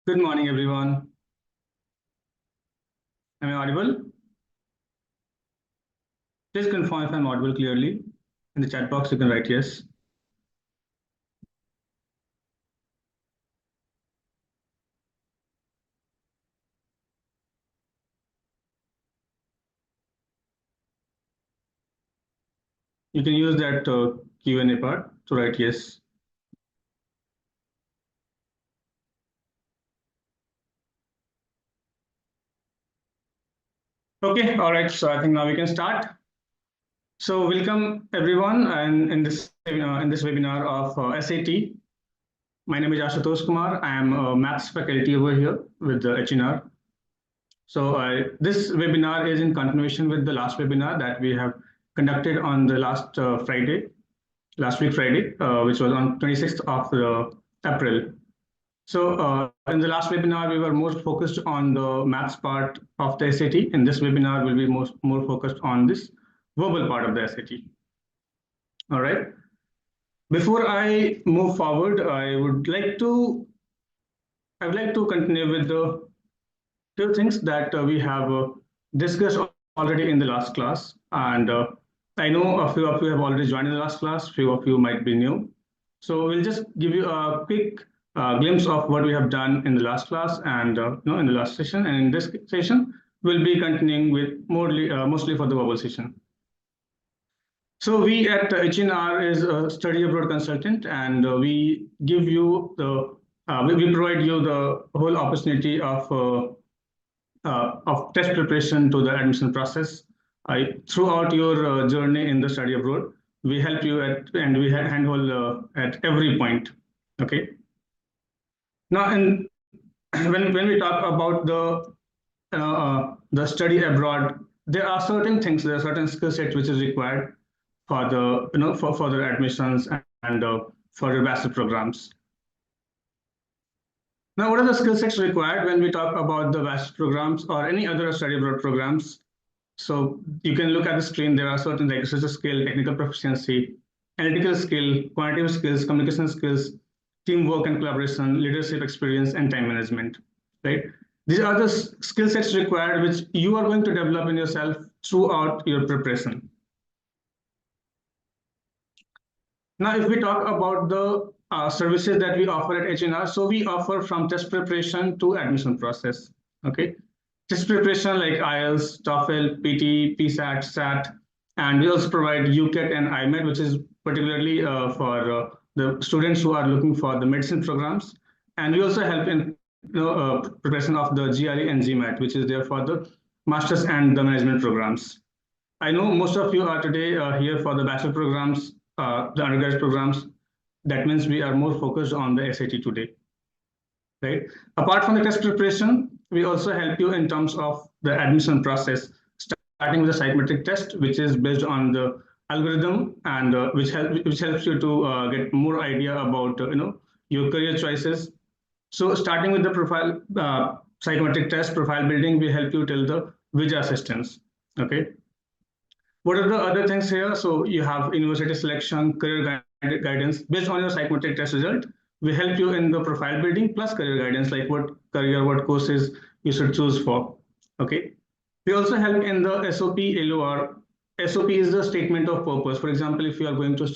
Good morning, everyone. Am I audible? Please confirm if I'm audible clearly. In the chat box, you can write yes. You can use that Q&A part to write yes. Okay, all right. So I think now we can start. So welcome everyone, and in this webinar of SAT. My name is Ashutosh Kumar. I am a maths faculty over here with the HNR. So this webinar is in continuation with the last webinar that we have conducted on the last week Friday, which was on 26th of April. So in the last webinar, we were more focused on the maths part of the SAT. In this webinar, we'll be more focused on this verbal part of the SAT. All right. Before I move forward, I would like to continue with the two things that we have discussed already in the last class. And I know a few of you have already joined in the last class, few of you might be new. So we'll just give you a quick glimpse of what we have done in the last class and in the last session. And in this session, we'll be continuing with mostly for the verbal session. So we at HNR is a study abroad consultant, and we give you the we provide you the whole opportunity of test preparation to the admission process. Throughout your journey in the study abroad, we help you and we handhold at every point. Okay. Now, and when we talk about the study abroad, there are certain things, there are certain skill sets which is required for the for further admissions and for the bachelor programs. Now, what are the skill sets required when we talk about the bachelor programs or any other study abroad programs? So you can look at the screen. There are certain like research skill, technical proficiency, analytical skill, quantitative skills, communication skills, teamwork and collaboration, leadership experience, and time management. Right? These are the skill sets required which you are going to develop in yourself throughout your preparation. Now, if we talk about the services that we offer at HNR, so we offer from test preparation to admission process. Okay, test preparation like IELTS, TOEFL, PT, PSAT, SAT, and we also provide UCAT and IMET, which is particularly for the students who are looking for the medicine programs, and we also help in preparation of the GRE and GMAT, which is there for the masters and the management programs. I know most of you are today here for the bachelor programs, the undergraduate programs. That means we are more focused on the SAT today, right? Apart from the test preparation, we also help you in terms of the admission process, starting with the psychometric test, which is based on the algorithm and which helps you to get more idea about your career choices. So starting with the profile psychometric test, profile building, we help you till the visa assistance. Okay. What are the other things here? So you have university selection, career guidance based on your psychometric test result. We help you in the profile building plus career guidance, like what career, what courses you should choose for. Okay. We also help in the SOP, LOR. SOP is the statement of purpose. For example, if you are going to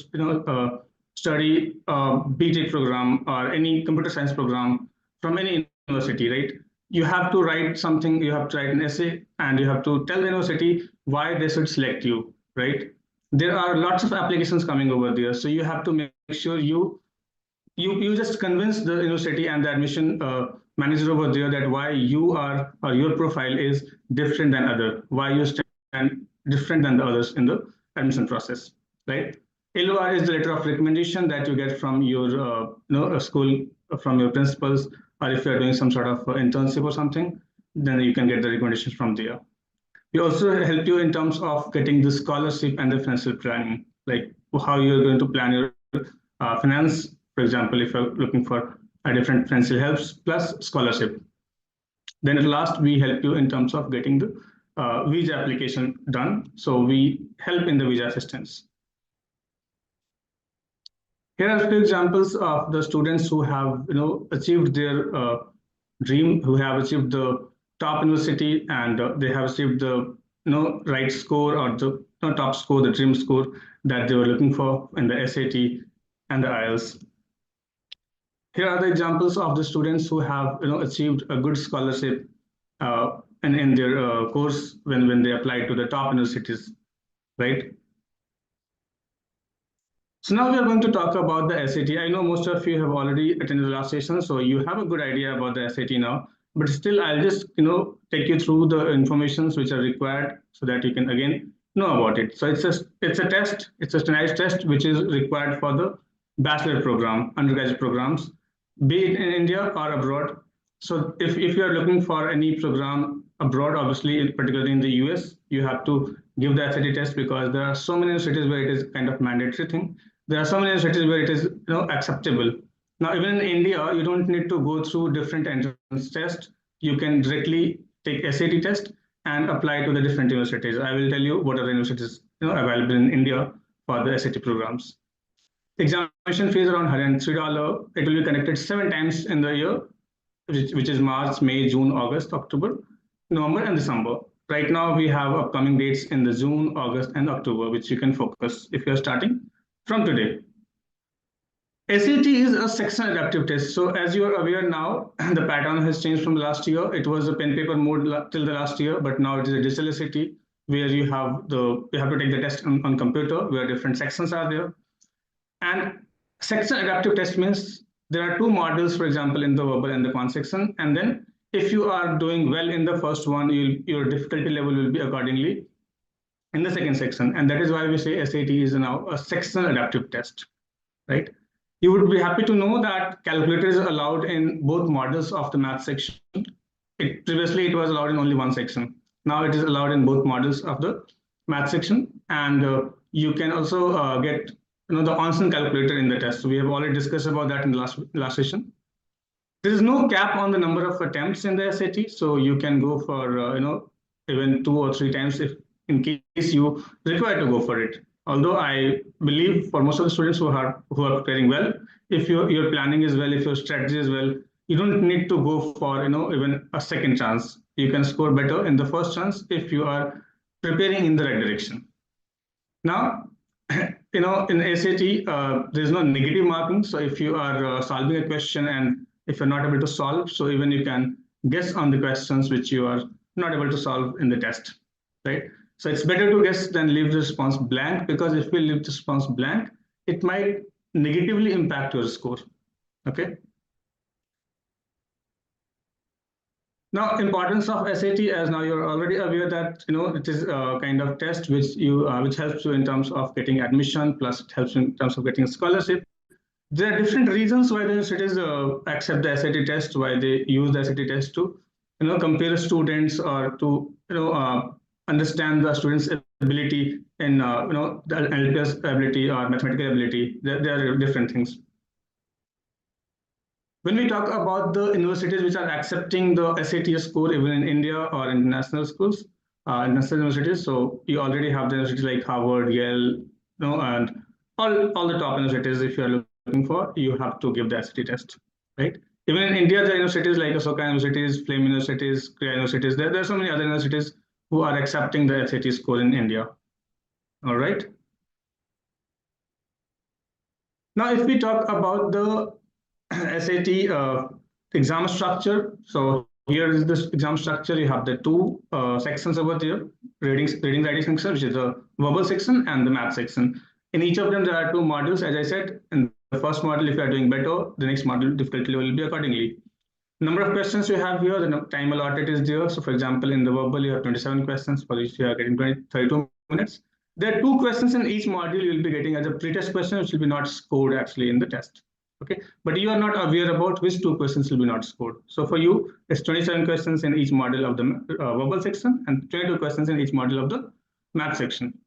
study a BTech program or any computer science program from any university, right? You have to write something, you have to write an essay, and you have to tell the university why they should select you, right? There are lots of applications coming over there, so you have to make sure you just convince the university and the admission manager over there that why you are or your profile is different than other, why you stand different than the others in the admission process, right? LOR is the letter of recommendation that you get from your school, from your principals, or if you're doing some sort of internship or something, then you can get the recommendations from there. We also help you in terms of getting the scholarship and the financial planning, like how you're going to plan your finance. For example, if you're looking for a different financial helps plus scholarship. Then at last, we help you in terms of getting the visa application done. So we help in the visa assistance. Here are a few examples of the students who have achieved their dream, who have achieved the top university, and they have achieved the right score, or the top score, the dream score that they were looking for in the SAT and the IELTS. Here are the examples of the students who have achieved a good scholarship in their course when they applied to the top universities, right? So now we are going to talk about the SAT. I know most of you have already attended the last session, so you have a good idea about the SAT now. But still, I'll just take you through the informations which are required so that you can again know about it. So it's a test. It's a standardized test which is required for the bachelor program, undergraduate programs, be it in India or abroad. So if you are looking for any program abroad, obviously, particularly in the US, you have to give the SAT test, because there are so many cities where it is kind of mandatory thing. There are so many cities where it is acceptable. Now, even in India, you don't need to go through different entrance tests. You can directly take SAT test and apply to the different universities. I will tell you what are the universities available in India for the SAT programs. The examination fee is around $103. It will be conducted 7 times in the year, which is March, May, June, August, October, November, and December. Right now, we have upcoming dates in the June, August, and October, which you can focus if you're starting from today. SAT is a section adaptive test. So as you are aware now, the pattern has changed from last year. It was a pen paper mode till the last year, but now it is a digital SAT where you have to take the test on computer, where different sections are there. And section adaptive test means there are 2 modules, for example, in the verbal and the quant section. And then if you are doing well in the first one, your difficulty level will be accordingly in the second section. And that is why we say SAT is now a section adaptive test, right? You would be happy to know that calculator is allowed in both modules of the math section. Previously, it was allowed in only one section. Now it is allowed in both modules of the math section. And you can also get the Onsen calculator in the test. So we have already discussed about that in the last session. There is no cap on the number of attempts in the SAT, so you can go for even 2 or 3 times if in case you require to go for it. Although I believe for most of the students who are preparing well, if your planning is well, if your strategy is well, you don't need to go for even a second chance. You can score better in the first chance if you are preparing in the right direction. Now, in SAT, there is no negative marking. So if you are solving a question and if you're not able to solve, so even you can guess on the questions which you are not able to solve in the test, right? So it's better to guess than leave the response blank, because if we leave the response blank, it might negatively impact your score, okay? Now, importance of SAT, as now you're already aware that it is a kind of test which helps you in terms of getting admission, plus it helps in terms of getting a scholarship. There are different reasons why the universities accept the SAT test, why they use the SAT test to compare students or to understand the students' ability in the LPS ability or mathematical ability. There are different things. When we talk about the universities which are accepting the SAT score, even in India or international schools, international universities, so you already have the universities like Harvard, Yale, and all the top universities. If you are looking for, you have to give the SAT test, right? Even in India, there are universities like Ashoka universities, Flame universities, Kriya universities. There are so many other universities who are accepting the SAT score in India. All right. Now, if we talk about the SAT exam structure, so here is this exam structure. You have the 2 sections over there: reading writing section, which is the verbal section, and the math section. In each of them, there are 2 modules. As I said, in the first module, if you are doing better, the next module difficulty level will be accordingly. Number of questions you have here, the time allotted is there. So for example, in the verbal, you have 27 questions, for which you are getting 32 minutes. There are 2 questions in each module you will be getting as a pretest question, which will be not scored actually in the test. Okay, but you are not aware about which 2 questions will be not scored. So for you, it's 27 questions in each module of the verbal section and 22 questions in each module of the math section.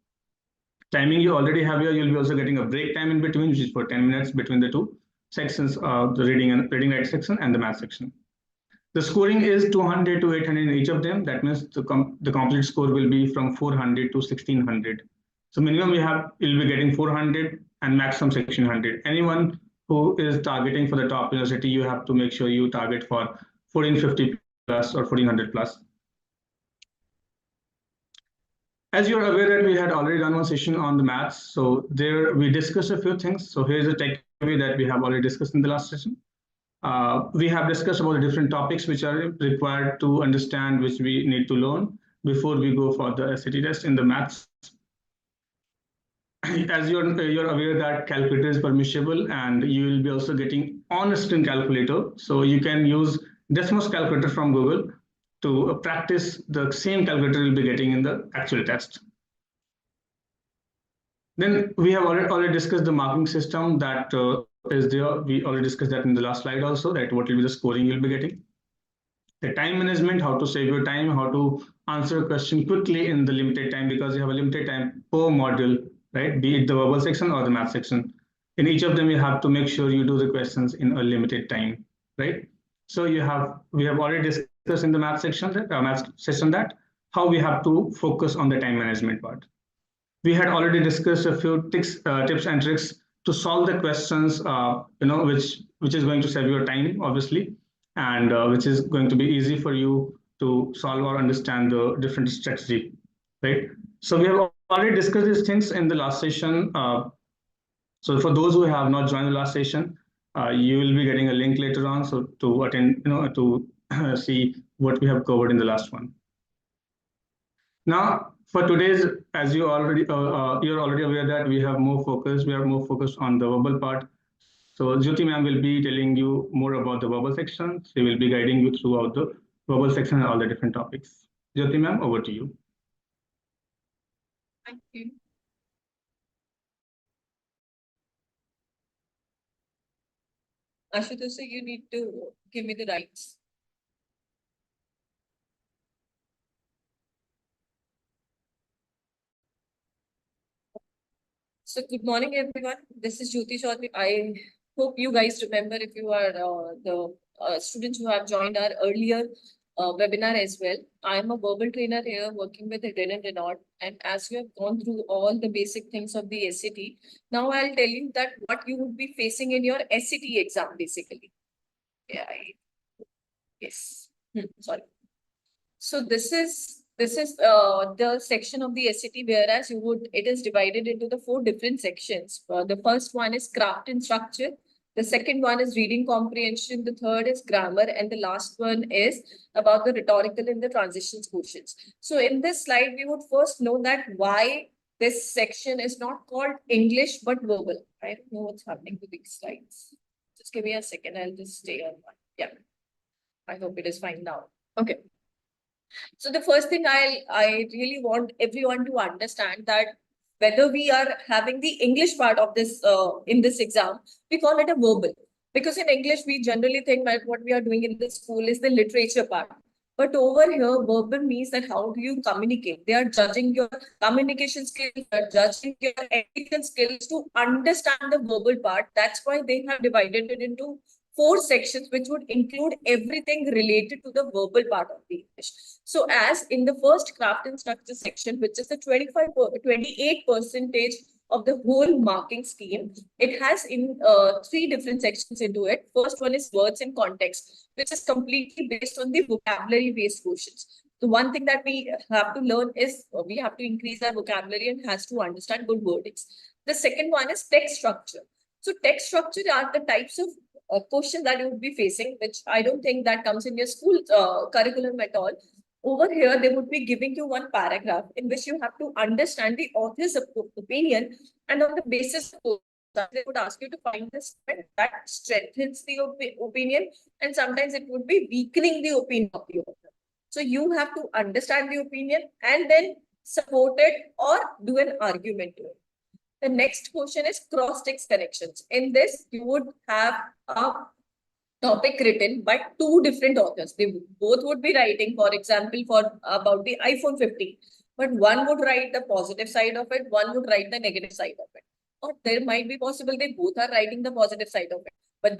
Timing you already have here. You'll be also getting a break time in between, which is for 10 minutes between the 2 sections of the reading writing section and the math section. The scoring is 200 to 800 in each of them. That means the complete score will be from 400 to 1600. So minimum you'll be getting 400 and maximum 1600. Anyone who is targeting for the top university, you have to make sure you target for 1450 plus or 1400 plus. As you're aware that we had already done one session on the maths, so there we discussed a few things. So here's a takeaway that we have already discussed in the last session. We have discussed about the different topics which are required to understand, which we need to learn before we go for the SAT test in the maths. As you're aware that calculator is permissible, and you will be also getting on-screen calculator. So you can use Desmos calculator from Google to practice the same calculator you'll be getting in the actual test. Then we have already discussed the marking system that is there. We already discussed that in the last slide also, that what will be the scoring you'll be getting. The time management, how to save your time, how to answer a question quickly in the limited time, because you have a limited time per module, right? Be it the verbal section or the math section. In each of them, you have to make sure you do the questions in a limited time, right? So we have already discussed in the math section that how we have to focus on the time management part. We had already discussed a few tips and tricks to solve the questions, which is going to save your time, obviously, and which is going to be easy for you to solve or understand the different strategy, right? So we have already discussed these things in the last session. So for those who have not joined the last session, you will be getting a link later on, so to attend, to see what we have covered in the last one. Now, for today's, as you're already aware that we are more focused on the verbal part. So Jyoti ma'am will be telling you more about the verbal section. She will be guiding you throughout the verbal section and all the different topics. Jyoti ma'am, over to you. Thank you. Ashutosh, you need to give me the rights. So good morning, everyone. This is Jyoti Chaudhary. I hope you guys remember, if you are the students who have joined our earlier webinar as well. I am a verbal trainer here working with Hidden and Renault. And as you have gone through all the basic things of the SAT, now I'll tell you that what you would be facing in your SAT exam, basically. Yeah. Yes. Sorry. So this is the section of the SAT, whereas it is divided into the 4 different sections. The first one is craft and structure. The second one is reading comprehension. The third is grammar. And the last one is about the rhetorical and the transitions quotients. So in this slide, we would first know that why this section is not called English, but verbal. I don't know what's happening to these slides. Just give me a second. I'll just stay on one. Yeah. I hope it is fine now. Okay. So the first thing I really want everyone to understand that whether we are having the English part of this in this exam, we call it a verbal. Because in English, we generally think that what we are doing in the school is the literature part. But over here, verbal means that how do you communicate? They are judging your communication skills, they are judging your ethical skills to understand the verbal part. That's why they have divided it into 4 sections, which would include everything related to the verbal part of the English. So as in the first craft and structure section, which is the 28% of the whole marking scheme, it has in 3 different sections into it. First one is words and context, which is completely based on the vocabulary based questions. The one thing that we have to learn is we have to increase our vocabulary and has to understand good wordings. The second one is text structure. So text structure are the types of question that you would be facing, which I don't think that comes in your school curriculum at all. Over here, they would be giving you one paragraph in which you have to understand the author's opinion, and on the basis of that, they would ask you to find the statement that strengthens the opinion, and sometimes it would be weakening the opinion of the author. So you have to understand the opinion and then support it or do an argument to it. The next question is cross-text connections. In this, you would have a topic written by 2 different authors. They both would be writing, for example, about the iPhone 15. But one would write the positive side of it, one would write the negative side of it. Or there might be possible they both are writing the positive side of it. But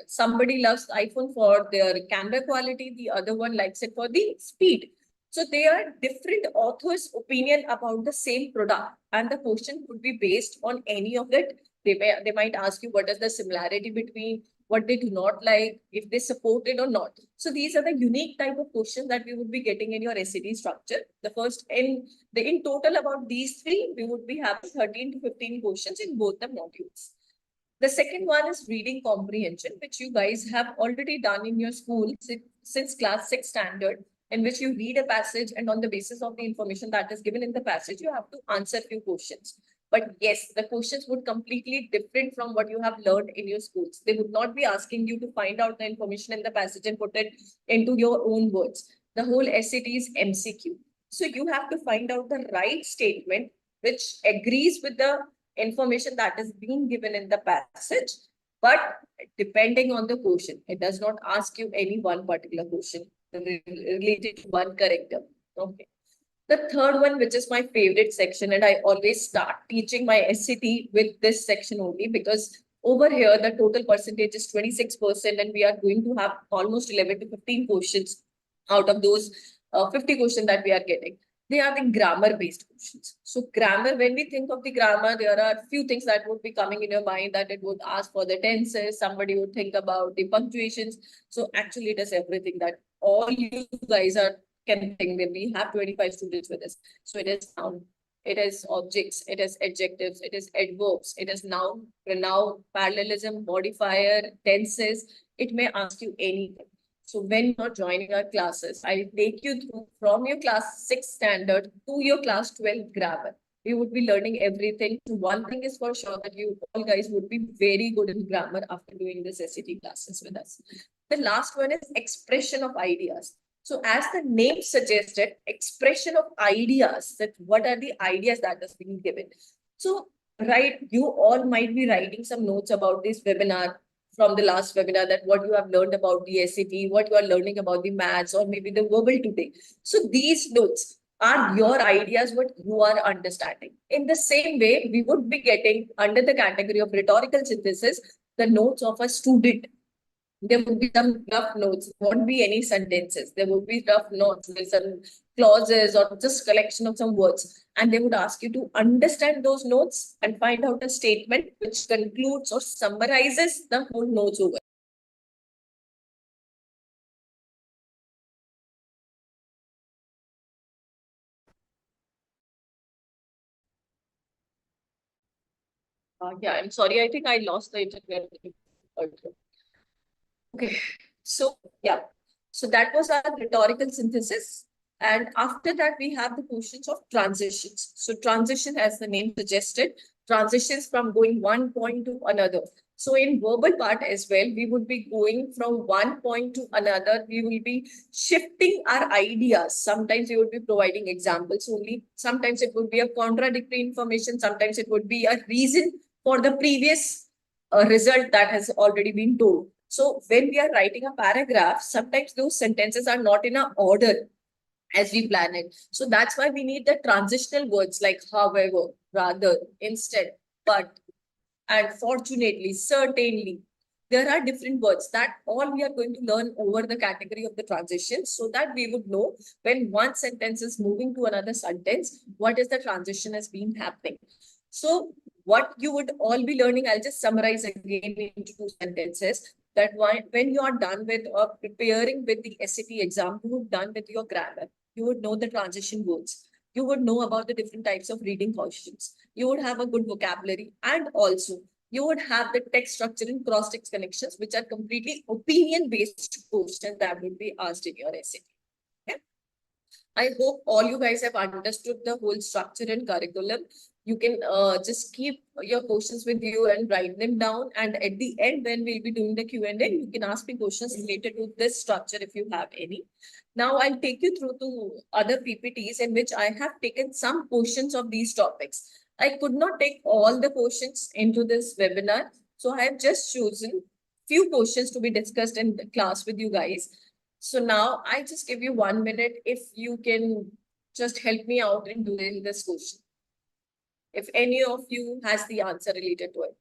somebody loves iPhone for their camera quality, the other one likes it for the speed. So they are different authors' opinion about the same product, and the question could be based on any of it. They might ask you what is the similarity between what they do not like, if they support it or not. So these are the unique type of questions that we would be getting in your SAT structure. The first in total about these three, we would be having 13 to 15 questions in both the modules. The second one is reading comprehension, which you guys have already done in your school since class 6 standard, in which you read a passage and on the basis of the information that is given in the passage, you have to answer few questions. But yes, the questions would completely different from what you have learned in your schools. They would not be asking you to find out the information in the passage and put it into your own words. The whole SAT is MCQ. So you have to find out the right statement which agrees with the information that is being given in the passage, but depending on the question, it does not ask you any one particular question related to one character. Okay. The third one, which is my favorite section, and I always start teaching my SCT with this section only, because over here the total percentage is 26%, and we are going to have almost 11 to 15 questions out of those 50 questions that we are getting. They are the grammar-based questions. So grammar, when we think of the grammar, there are few things that would be coming in your mind, that it would ask for the tenses, somebody would think about the punctuations. So actually it is everything that all you guys are can think that we have 25 students with us. So it is noun, it is objects, it is adjectives, it is adverbs, it is noun, pronoun, parallelism, modifier, tenses. It may ask you anything. So when you're joining our classes, I'll take you through from your class 6 standard to your class 12 grammar. We would be learning everything. So one thing is for sure, that you all guys would be very good in grammar after doing this SAT classes with us. The last one is expression of ideas. So as the name suggested, expression of ideas, that what are the ideas that is being given. So, right, you all might be writing some notes about this webinar from the last webinar, that what you have learned about the SAT, what you are learning about the maths, or maybe the verbal today. So these notes are your ideas, what you are understanding. In the same way, we would be getting under the category of rhetorical synthesis, the notes of a student. There would be some rough notes, won't be any sentences. There would be rough notes with some clauses or just collection of some words. And they would ask you to understand those notes and find out a statement which concludes or summarizes the whole notes over. Yeah, I'm sorry. I think I lost the internet. Okay, so yeah, so that was our rhetorical synthesis. And after that, we have the questions of transitions. So transition, as the name suggested, transitions from going one point to another. So in verbal part as well, we would be going from one point to another. We will be shifting our ideas. Sometimes we would be providing examples only. Sometimes it would be a contradictory information. Sometimes it would be a reason for the previous result that has already been told. So when we are writing a paragraph, sometimes those sentences are not in a order as we plan it. So that's why we need the transitional words like however, rather, instead, but, and fortunately, certainly. There are different words that all we are going to learn over the category of the transition, so that we would know when one sentence is moving to another sentence, what is the transition has been happening. So what you would all be learning, I'll just summarize again into 2 sentences. That when you are done with or preparing with the SAT exam, you would done with your grammar, you would know the transition words. You would know about the different types of reading questions. You would have a good vocabulary, and also you would have the text structure and cross-text connections, which are completely opinion-based questions that will be asked in your SAT. Okay? I hope all you guys have understood the whole structure and curriculum. You can just keep your questions with you and write them down. And at the end, when we'll be doing the Q&A, you can ask me questions related to this structure if you have any. Now, I'll take you through to other PPTs in which I have taken some questions of these topics. I could not take all the questions into this webinar. So I have just chosen few questions to be discussed in the class with you guys. So now I just give you 1 minute if you can just help me out in doing this question. If any of you has the answer related to it.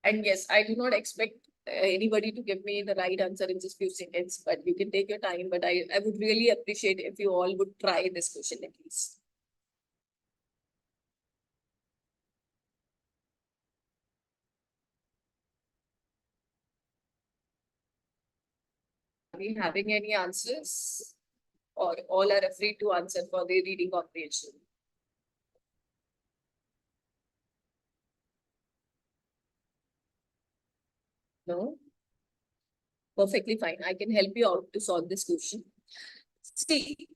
And yes, I do not expect anybody to give me the right answer in just few seconds, but you can take your time. But I would really appreciate if you all would try this question at least. we having any answers? Or all are afraid to answer for the reading comprehension? No? Perfectly fine. I can help you out to solve this question. See,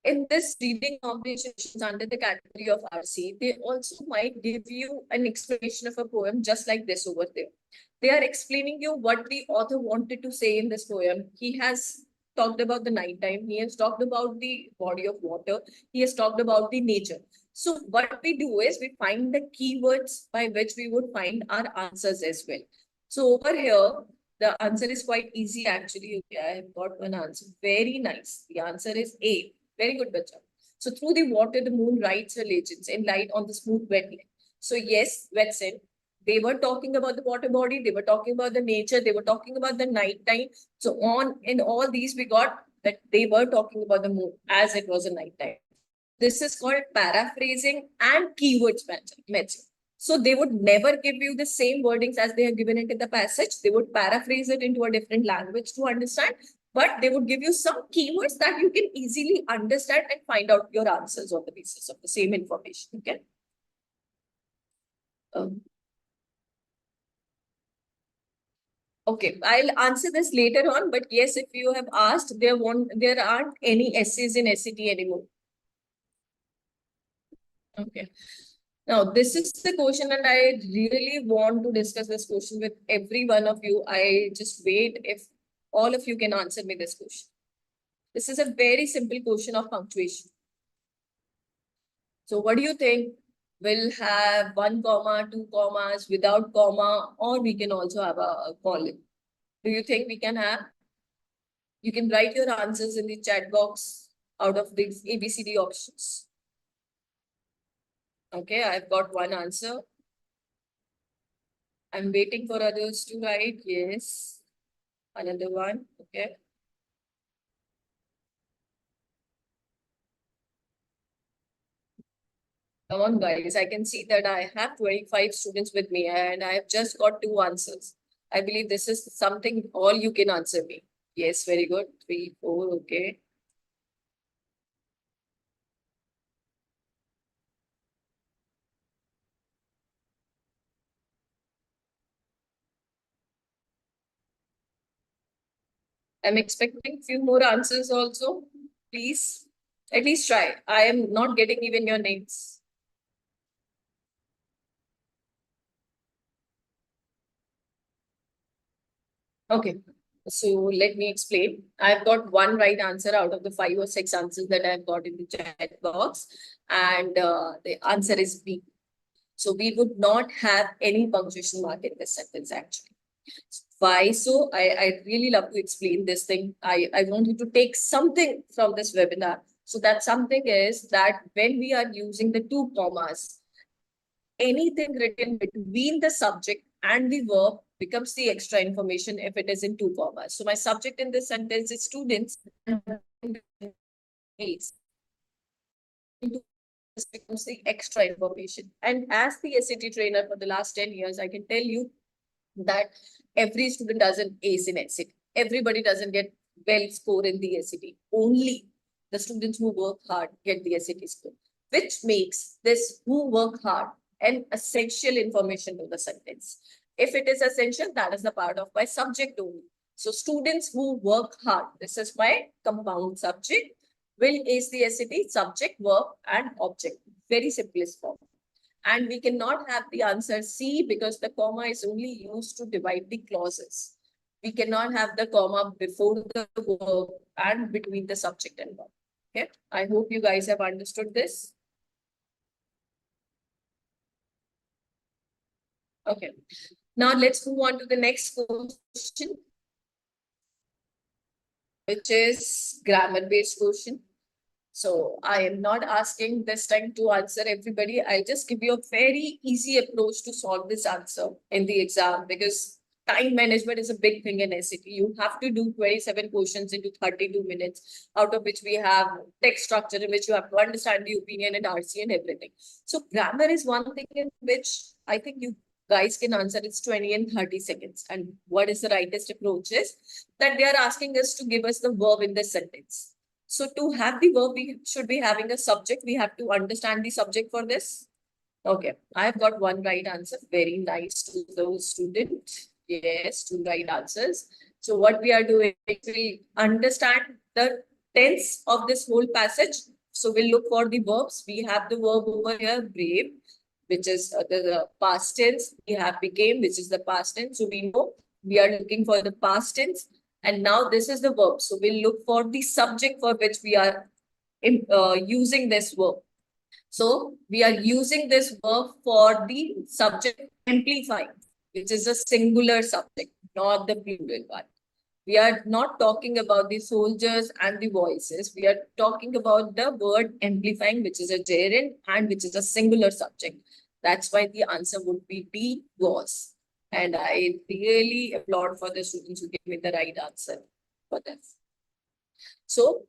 in this reading comprehension under the category of RC, they also might give you an explanation of a poem just like this over there. They are explaining you what the author wanted to say in this poem. He has talked about the nighttime. He has talked about the body of water. He has talked about the nature. So what we do is we find the keywords by which we would find our answers as well. So over here, the answer is quite easy actually. Okay, I have got one answer. Very nice. The answer is A. Very good, Bacha. So through the water, the moon writes her legends in light on the smooth wetland. So yes, Wetson, they were talking about the water body, they were talking about the nature, they were talking about the night time. So on in all these, we got that they were talking about the moon as it was a night time. This is called paraphrasing and keywords matching. So they would never give you the same wordings as they have given it in the passage. They would paraphrase it into a different language to understand, but they would give you some keywords that you can easily understand and find out your answers on the basis of the same information. Okay. Okay, I'll answer this later on, but yes, if you have asked, there aren't any essays in SCT anymore. Okay. Now, this is the question, and I really want to discuss this question with every one of you. I just wait if all of you can answer me this question. This is a very simple question of punctuation. So what do you think? We'll have 1 comma, 2 commas, without comma, or we can also have a colon. Do you think we can have? You can write your answers in the chat box out of these ABCD options. Okay, I've got one answer. I'm waiting for others to write. Yes. Another one. Okay. Come on, guys. I can see that I have 25 students with me and I have just got 2 answers. I believe this is something all you can answer me. Yes, very good. 3, 4. Okay. I'm expecting few more answers also. Please, at least try. I am not getting even your names. Okay, so let me explain. I've got one right answer out of the 5 or 6 answers that I've got in the chat box, and the answer is B. So we would not have any punctuation mark in this sentence actually. Why so? I really love to explain this thing. I want you to take something from this webinar. So that something is that when we are using the 2 commas, anything written between the subject and the verb becomes the extra information if it is in 2 commas. So my subject in this sentence is students. This becomes the extra information. And as the SAT trainer for the last 10 years, I can tell you that every student doesn't ace in SAT. Everybody doesn't get well score in the SAT. Only the students who work hard get the SAT score, which makes this who work hard an essential information to the sentence. If it is essential, that is the part of my subject only. So students who work hard, this is my compound subject, will ace the SAT, subject, verb, and object. Very simplest form. And we cannot have the answer C because the comma is only used to divide the clauses. We cannot have the comma before the verb and between the subject and verb. Okay, I hope you guys have understood this. Okay, now let's move on to the next question, which is grammar-based question. So I am not asking this time to answer everybody. I'll just give you a very easy approach to solve this answer in the exam because time management is a big thing in SAT. You have to do 27 questions into 32 minutes, out of which we have text structure in which you have to understand the opinion and RC and everything. So grammar is one thing in which I think you guys can answer it's 20 and 30 seconds. And what is the rightest approach is that they are asking us to give us the verb in the sentence. So to have the verb, we should be having a subject. We have to understand the subject for this. Okay, I have got one right answer. Very nice to the student. Yes, two right answers. So what we are doing is we understand the tense of this whole passage. So we'll look for the verbs. We have the verb over here, brave, which is the past tense. We have became, which is the past tense. So we know we are looking for the past tense. And now this is the verb. So we'll look for the subject for which we are using this verb. So we are using this verb for the subject amplifying, which is a singular subject, not the plural one. We are not talking about the soldiers and the voices. We are talking about the word amplifying, which is a gerund and which is a singular subject. That's why the answer would be D, was. And I really applaud for the students who gave me the right answer for this. So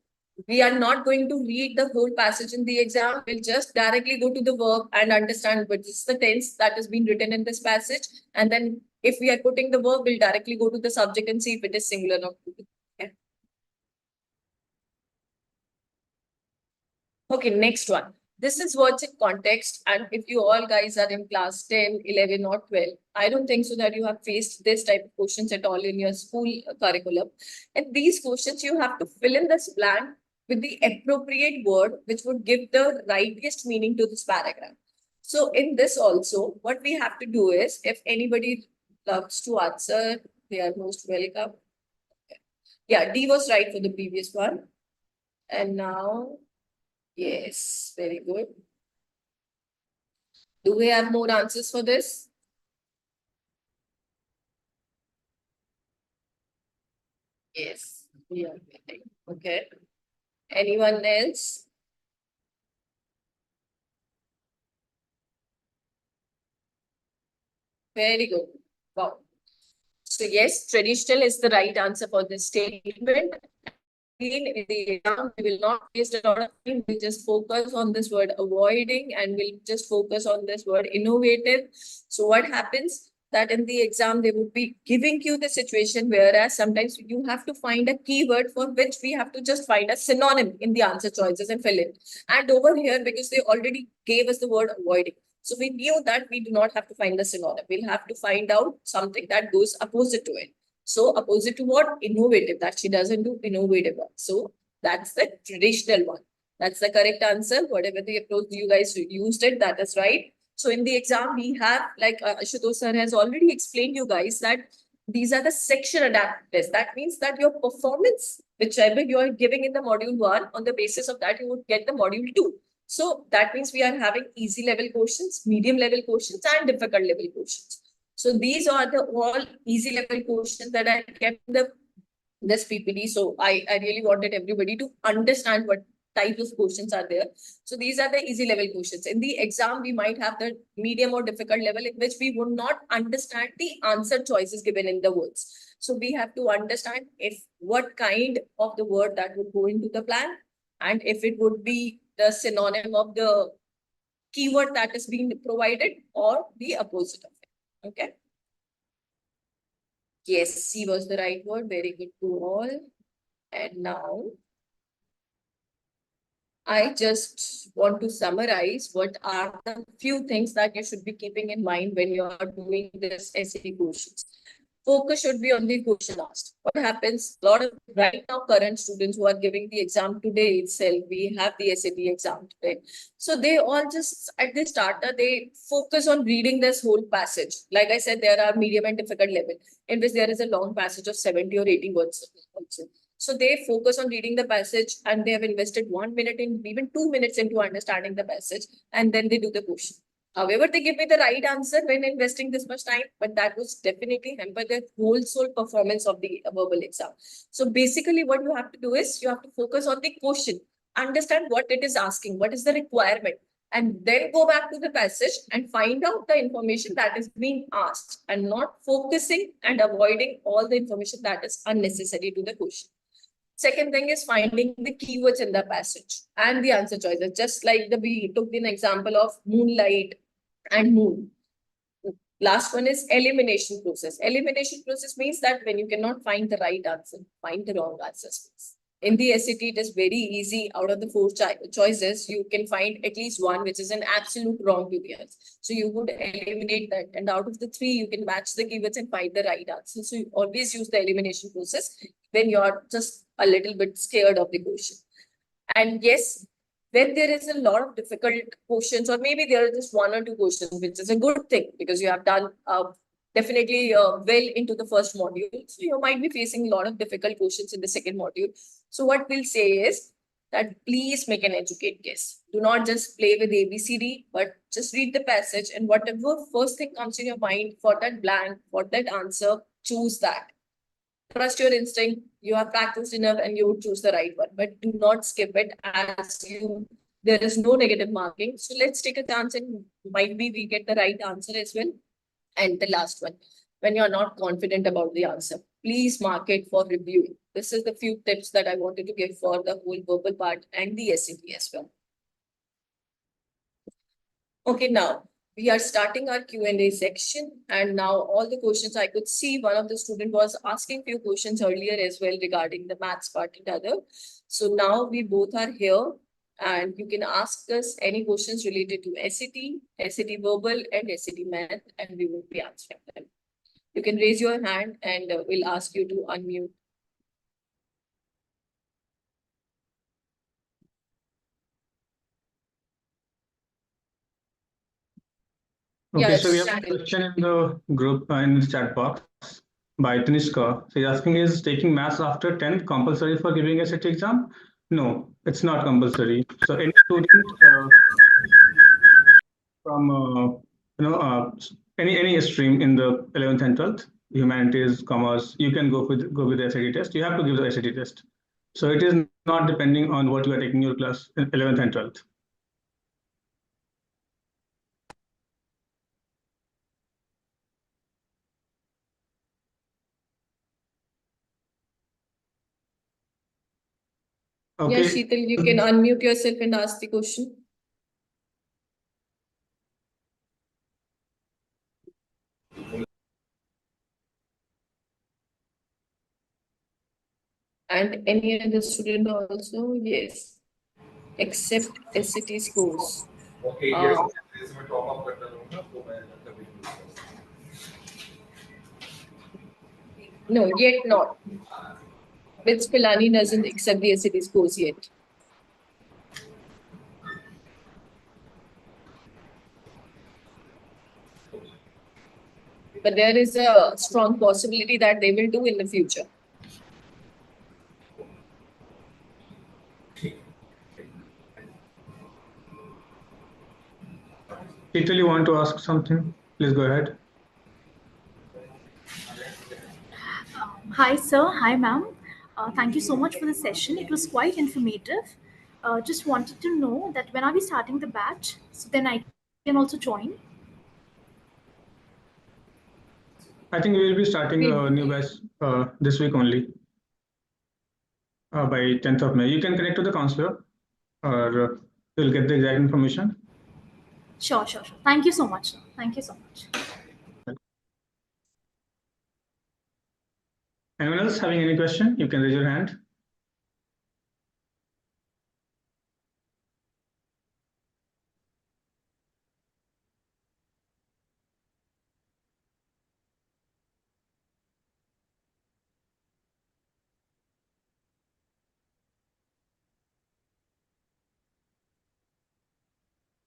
we are not going to read the whole passage in the exam. We'll just directly go to the verb and understand which is the tense that has been written in this passage. And then if we are putting the verb, we'll directly go to the subject and see if it is singular or plural. Okay. Okay, next one. This is words in context. And if you all guys are in class 10, 11 or 12, I don't think so that you have faced this type of questions at all in your school curriculum. And these questions, you have to fill in this blank with the appropriate word, which would give the rightest meaning to this paragraph. So in this also, what we have to do is, if anybody loves to answer, they are most welcome. Okay. Yeah, D was right for the previous one. And now, yes, very good. Do we have more answers for this? Yes, we are waiting. Okay. Anyone else? Very good. Wow. So yes, traditional is the right answer for this statement. In the exam, we will not waste a lot of time. We'll just focus on this word avoiding and we'll just focus on this word innovative. So what happens that in the exam, they would be giving you the situation, whereas sometimes you have to find a keyword for which we have to just find a synonym in the answer choices and fill in. And over here, because they already gave us the word avoiding. So we knew that we do not have to find the synonym. We'll have to find out something that goes opposite to it. So opposite to what? Innovative, that she doesn't do innovative one. So that's the traditional one. That's the correct answer. Whatever the approach you guys used it, that is right. So in the exam, we have, like Ashutosh sir has already explained you guys that these are the section adapted tests. That means that your performance, whichever you are giving in the module 1, on the basis of that, you would get the module 2. So that means we are having easy level questions, medium level questions, and difficult level questions. So these are the all easy level questions that I kept in this PPT. So I really wanted everybody to understand what types of questions are there. So these are the easy level questions. In the exam, we might have the medium or difficult level in which we would not understand the answer choices given in the words. So we have to understand if what kind of the word that would go into the plan, and if it would be the synonym of the keyword that is being provided or the opposite of it. Okay. Yes, C was the right word. Very good to all. And now I just want to summarize what are the few things that you should be keeping in mind when you are doing this SAT questions. Focus should be on the question asked. What happens? A lot of right now current students who are giving the exam today itself, we have the SAT exam today. So they all just at the starter, they focus on reading this whole passage. Like I said, there are medium and difficult level in which there is a long passage of 70 or 80 words also. So they focus on reading the passage and they have invested 1 minute in even 2 minutes into understanding the passage, and then they do the question. However, they give me the right answer when investing this much time, but that was definitely hampered the whole soul performance of the verbal exam. So basically what you have to do is you have to focus on the question, understand what it is asking, what is the requirement, and then go back to the passage and find out the information that is being asked and not focusing and avoiding all the information that is unnecessary to the question. Second thing is finding the keywords in the passage and the answer choices. Just like we took an example of moonlight and moon. Last one is elimination process. Elimination process means that when you cannot find the right answer, find the wrong answers. In the SAT, it is very easy. Out of the four choices, you can find at least one which is an absolute wrong to the answer. So you would eliminate that. And out of the three, you can match the keywords and find the right answer. So you always use the elimination process when you're just a little bit scared of the question. And yes, when there is a lot of difficult questions, or maybe there are just one or two questions, which is a good thing because you have done definitely well into the first module. So you might be facing a lot of difficult questions in the second module. So what we'll say is that please make an educated guess. Do not just play with ABCD, but just read the passage and whatever first thing comes in your mind for that blank, for that answer, choose that. Trust your instinct. You have practiced enough and you would choose the right one, but do not skip it as there is no negative marking. So let's take a chance and might be we get the right answer as well. And the last one, when you're not confident about the answer, please mark it for review. This is the few tips that I wanted to give for the whole verbal part and the SAT as well. Okay, now we are starting our Q&A section, and now all the questions I could see, one of the student was asking few questions earlier as well regarding the maths part and other. So now we both are here and you can ask us any questions related to SAT, SAT verbal and SAT math, and we will be answering them. You can raise your hand and we'll ask you to unmute. Okay, Yes, so we have a question in the group in the chat box by Tanishka. So he's asking, is taking maths after 10th compulsory for giving a SAT exam? No, it's not compulsory. So any student from any stream in the 11th and 12th, humanities, commerce, you can go with the SAT test. You have to give the SAT test. So it is not depending on what you are taking your class in 11th and 12th. Okay. Yes, Sheetal, you can unmute yourself and ask the question. And any other student also? Yes. Except SAT scores. Okay, yes. इसमें top up करता रहूँगा तो मैं तभी दूँगा. No, yet not. Which Pilani doesn't accept the SAT scores yet. But there is a strong possibility that they will do in the future. Sheetal, you want to ask something? Please go ahead. Hi, sir. Hi, ma'am. Thank you so much for the session. It was quite informative. Just wanted to know that when are we starting the batch? So then I can also join. I think we will be starting a new batch this week only. By 10th of May. You can connect to the counselor or you'll get the exact information. Sure. Thank you so much, sir. Thank you so much. Anyone else having any question? You can raise your hand.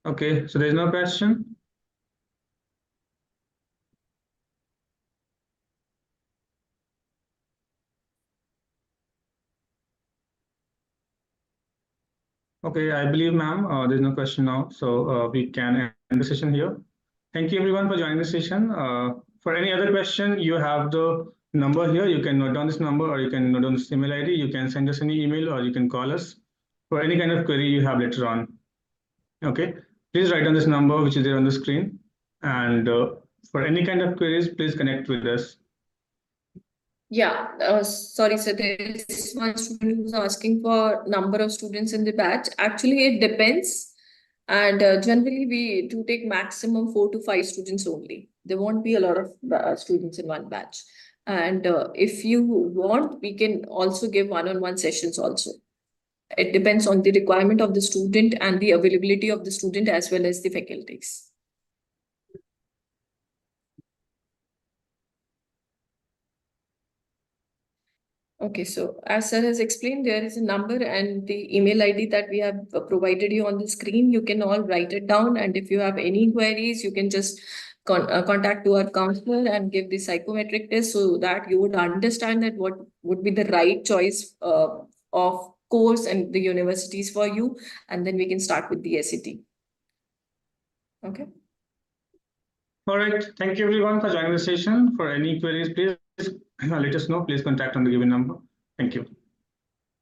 Okay, so there's no question. Okay, I believe, ma'am, there's no question now, so we can end the session here. Thank you, everyone, for joining the session. For any other question, you have the number here. You can note down this number, or you can note down this email ID. You can send us an email, or you can call us for any kind of query you have later on. Okay, please write down this number, which is there on the screen. And for any kind of queries, please connect with us. Yeah, sorry, sir. There is one student who's asking for number of students in the batch. Actually, it depends. And generally, we do take maximum 4 to 5 students only. There won't be a lot of students in one batch. And if you want, we can also give one-on-one sessions also. It depends on the requirement of the student and the availability of the student as well as the faculties. Okay, so as sir has explained, there is a number and the email ID that we have provided you on the screen. You can all write it down, and if you have any queries, you can just contact to our counselor and give the psychometric test so that you would understand that what would be the right choice of course and the universities for you, and then we can start with the SET. Okay. All right. Thank you everyone for joining the session. For any queries, please let us know. Please contact on the given number. Thank you.